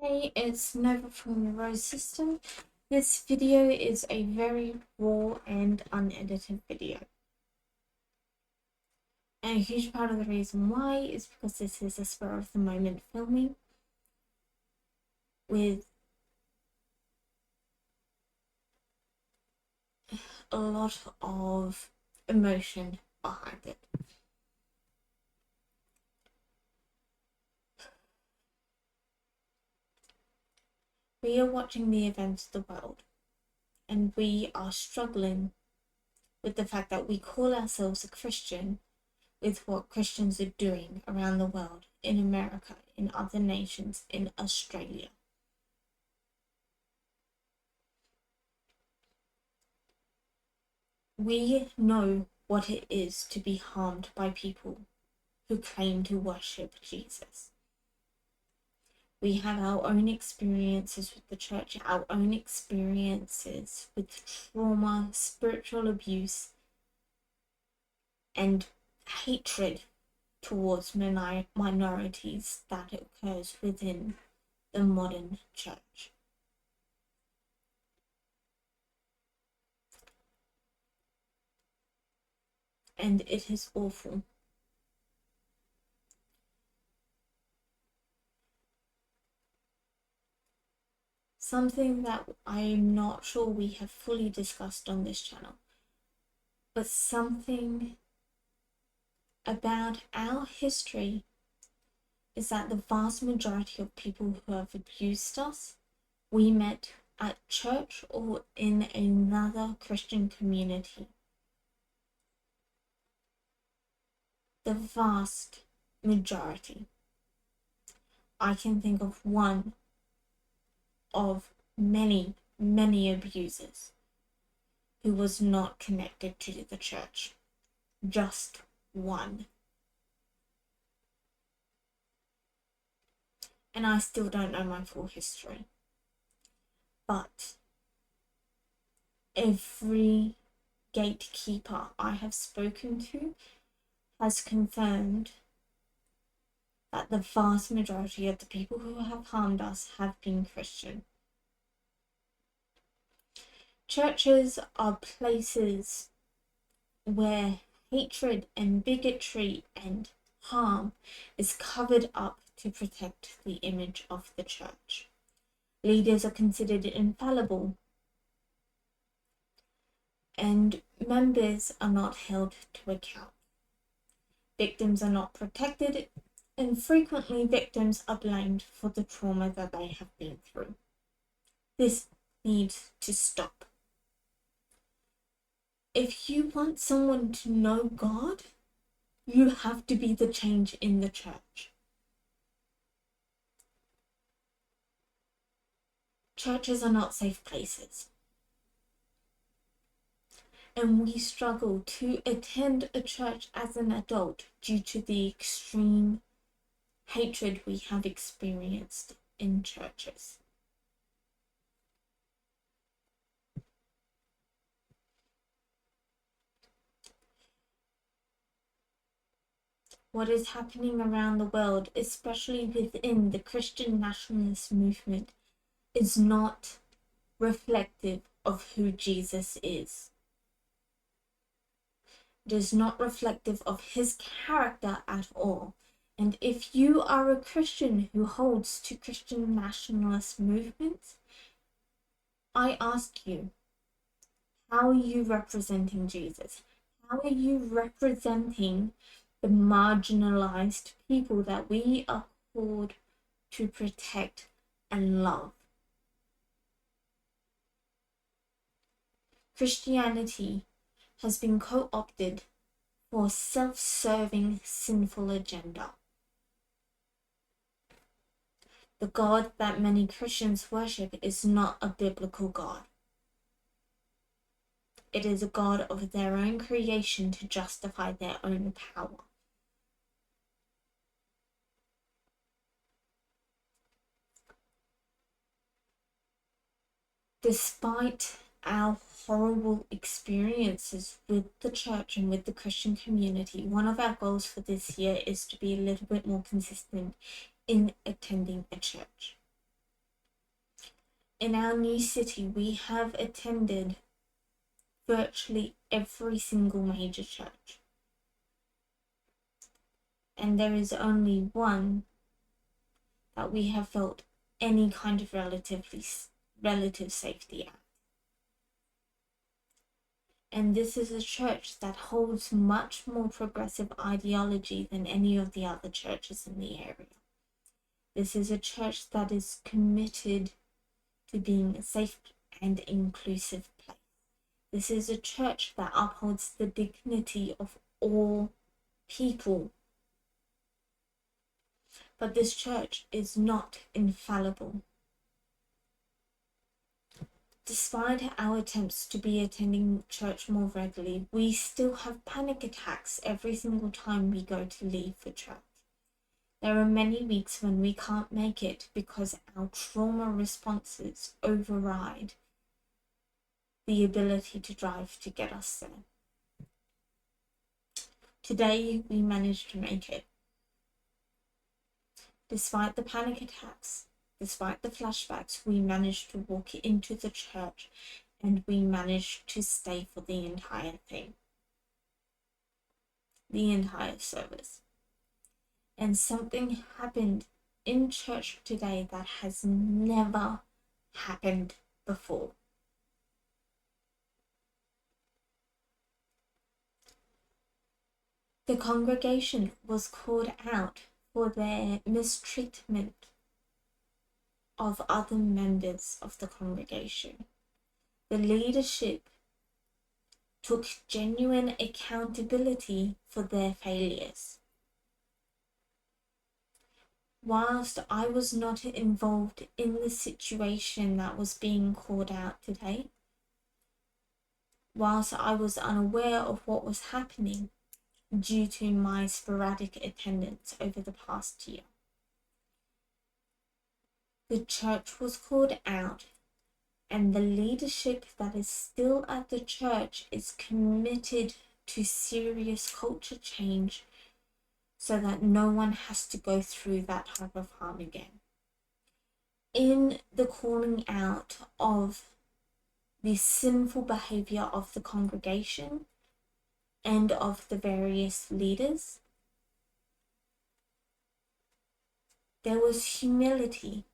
Hey, it's Nova from the Rose System. This video is a very raw and unedited video. And a huge part of the reason why is because this is a spur of the moment filming with a lot of emotion behind it. We are watching the events of the world, and we are struggling with the fact that we call ourselves a Christian with what Christians are doing around the world, in America, in other nations, in Australia. We know what it is to be harmed by people who claim to worship Jesus. We have our own experiences with the church, our own experiences with trauma, spiritual abuse, and hatred towards minorities that occurs within the modern church. And it is awful. Something that I'm not sure we have fully discussed on this channel, but something about our history is that the vast majority of people who have abused us, we met at church or in another Christian community. The vast majority. I can think of one of many, many abusers who was not connected to the church. Just one. And I still don't know my full history. But every gatekeeper I have spoken to has confirmed that the vast majority of the people who have harmed us have been Christian. Churches are places where hatred and bigotry and harm is covered up to protect the image of the church. Leaders are considered infallible, and members are not held to account. Victims are not protected, and frequently victims are blamed for the trauma that they have been through. This needs to stop. If you want someone to know God, you have to be the change in the church. Churches are not safe places. And we struggle to attend a church as an adult due to the extreme hatred we have experienced in churches. What is happening around the world, especially within the Christian nationalist movement, is not reflective of who Jesus is. It is not reflective of his character at all. And if you are a Christian who holds to Christian nationalist movements, I ask you, how are you representing Jesus? How are you representing the marginalized people that we are called to protect and love? Christianity has been co-opted for a self-serving, sinful agenda. The God that many Christians worship is not a biblical God. It is a God of their own creation to justify their own power. Despite our horrible experiences with the church and with the Christian community, one of our goals for this year is to be a little bit more consistent in attending a church. in our new city, we have attended virtually every single major church. And there is only one that we have felt any kind of relative safety at. And this is a church that holds much more progressive ideology than any of the other churches in the area. This is a church that is committed to being a safe and inclusive place. This is a church that upholds the dignity of all people. But this church is not infallible. Despite our attempts to be attending church more regularly, we still have panic attacks every single time we go to leave for church. There are many weeks when we can't make it because our trauma responses override the ability to drive to get us there. Today, we managed to make it. Despite the panic attacks, despite the flashbacks, we managed to walk into the church and we managed to stay for the entire thing. The entire service. And something happened in church today that has never happened before. The congregation was called out for their mistreatment of other members of the congregation. The leadership took genuine accountability for their failures. Whilst I was not involved in the situation that was being called out today, whilst I was unaware of what was happening due to my sporadic attendance over the past year, the church was called out, and the leadership that is still at the church is committed to serious culture change so that no one has to go through that type of harm again. In the calling out of the sinful behavior of the congregation and of the various leaders, there was humility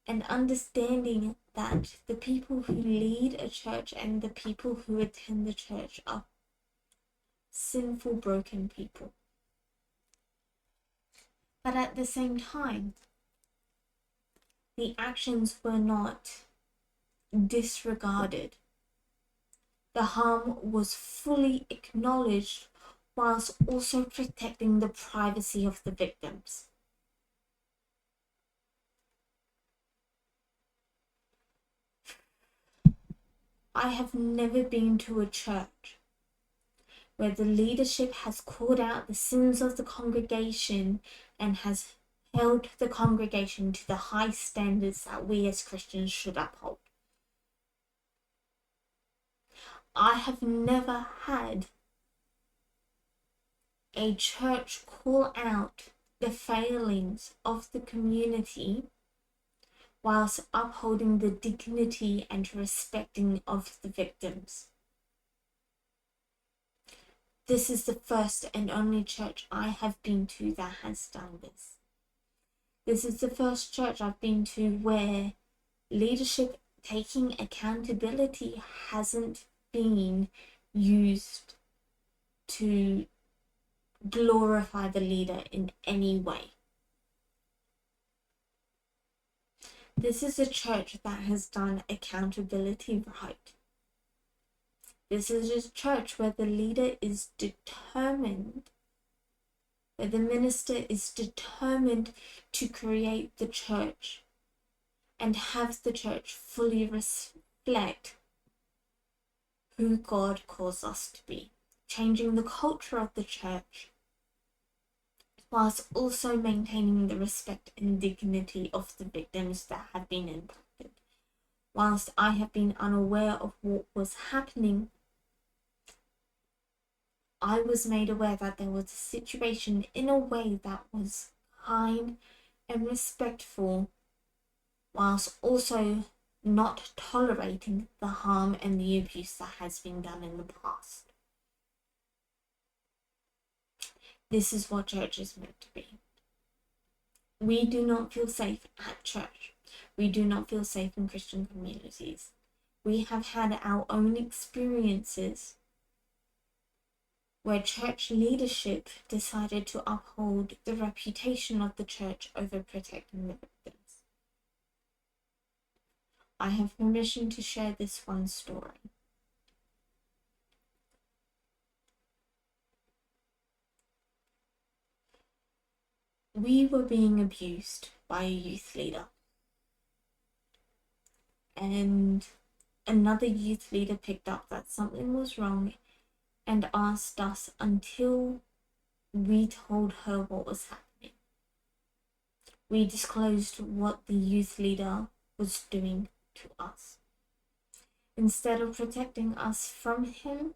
and understanding that the people who lead a church and the people who attend the church are sinful, broken people. But at the same time, the actions were not disregarded. The harm was fully acknowledged whilst also protecting the privacy of the victims. I have never been to a church where the leadership has called out the sins of the congregation and has held the congregation to the high standards that we as Christians should uphold. I have never had a church call out the failings of the community whilst upholding the dignity and respecting of the victims. This is the first and only church I have been to that has done this. This is the first church I've been to where leadership taking accountability hasn't been used to glorify the leader in any way. This is a church that has done accountability right. This is a church where the leader is determined, where the minister is determined to create the church and have the church fully reflect who God calls us to be, changing the culture of the church, whilst also maintaining the respect and dignity of the victims that have been impacted. Whilst I have been unaware of what was happening, I was made aware that there was a situation in a way that was kind and respectful, whilst also not tolerating the harm and the abuse that has been done in the past. This is what church is meant to be. We do not feel safe at church. We do not feel safe in Christian communities. We have had our own experiences where church leadership decided to uphold the reputation of the church over protecting the victims. I have permission to share this one story. We were being abused by a youth leader, and another youth leader picked up that something was wrong and asked us until we told her what was happening. We disclosed what the youth leader was doing to us. Instead of protecting us from him,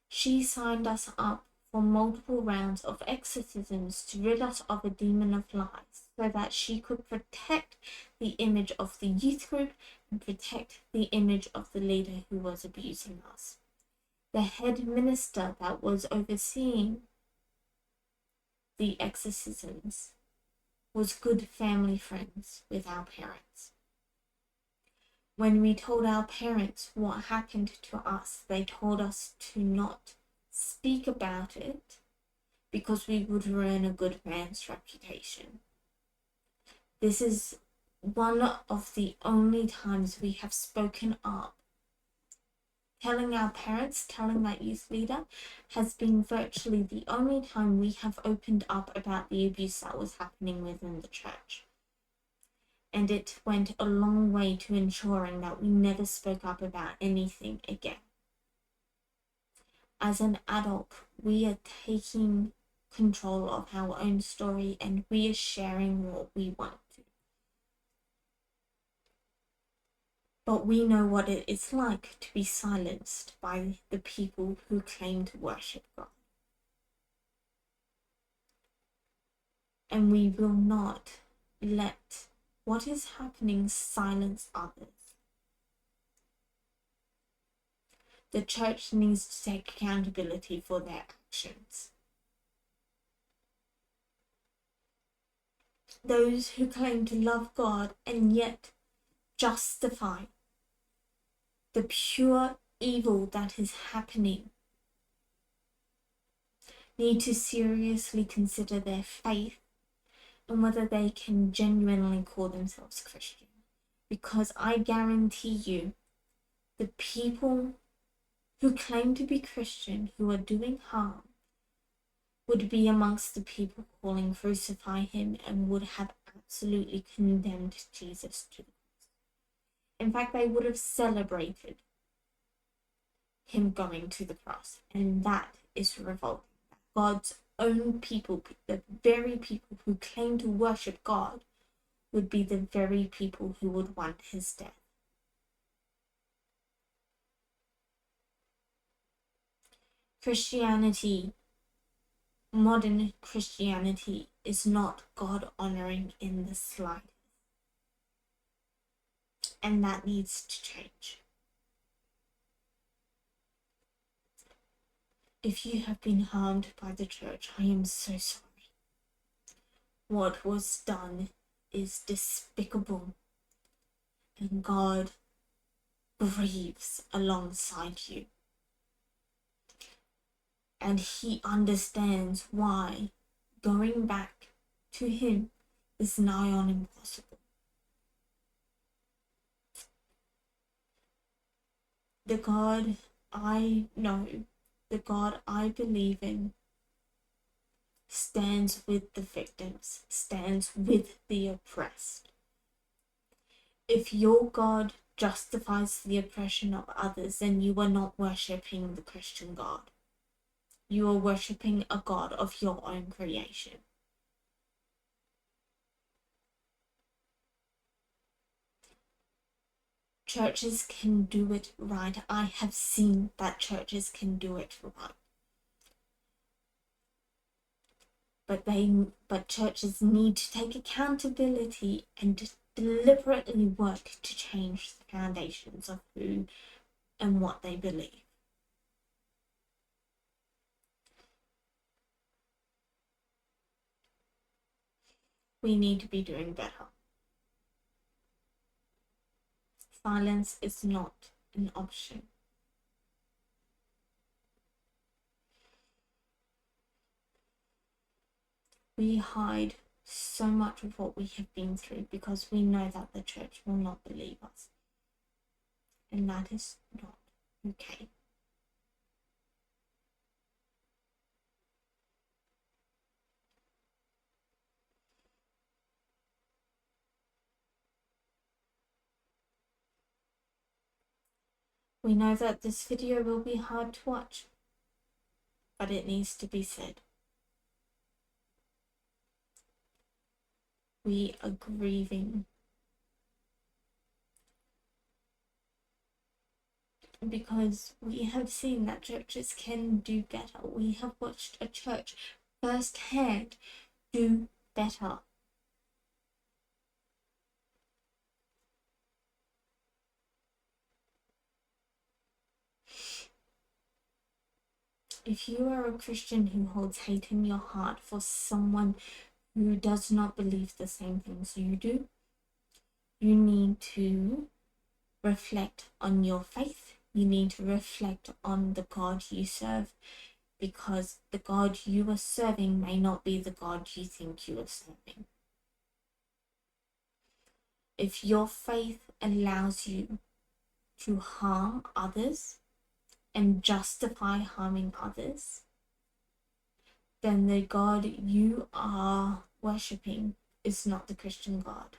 she signed us up for multiple rounds of exorcisms to rid us of a demon of lies, so that she could protect the image of the youth group and protect the image of the leader who was abusing us. The head minister that was overseeing the exorcisms was good family friends with our parents. When we told our parents what happened to us, they told us to not speak about it because we would ruin a good man's reputation. This is one of the only times we have spoken up. Telling our parents, telling that youth leader, has been virtually the only time we have opened up about the abuse that was happening within the church. And it went a long way to ensuring that we never spoke up about anything again. As an adult, we are taking control of our own story and we are sharing what we want to. But we know what it is like to be silenced by the people who claim to worship God. And we will not let what is happening silence others. The church needs to take accountability for their actions. Those who claim to love God and yet justify the pure evil that is happening need to seriously consider their faith and whether they can genuinely call themselves Christian. Because I guarantee you, the people who claim to be Christian who are doing harm would be amongst the people calling crucify him and would have absolutely condemned Jesus to the cross. In fact, they would have celebrated him going to the cross, and that is revolting. God's own people, the very people who claim to worship God, would be the very people who would want his death. Christianity, modern Christianity, is not God-honoring in the slightest. And that needs to change. If you have been harmed by the church, I am so sorry. What was done is despicable, and God grieves alongside you. And he understands why going back to him is nigh on impossible. The God I know, the God I believe in, stands with the victims, stands with the oppressed. If your God justifies the oppression of others, then you are not worshipping the Christian God. You are worshipping a God of your own creation. Churches can do it right. I have seen that churches can do it right. but churches need to take accountability and deliberately work to change the foundations of who and what they believe. We need to be doing better. Silence is not an option. We hide so much of what we have been through because we know that the church will not believe us. And that is not okay. We know that this video will be hard to watch, but it needs to be said. We are grieving because we have seen that churches can do better. We have watched a church firsthand do better. If you are a Christian who holds hate in your heart for someone who does not believe the same things you do, you need to reflect on your faith. You need to reflect on the God you serve, because the God you are serving may not be the God you think you are serving. If your faith allows you to harm others and justify harming others, then the God you are worshipping is not the Christian God.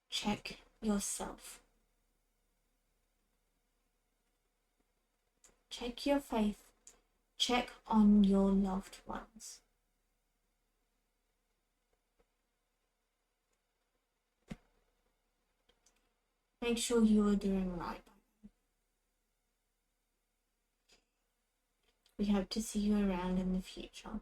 Check yourself. Check your faith. Check on your loved ones. Make sure you are doing right. We hope to see you around in the future.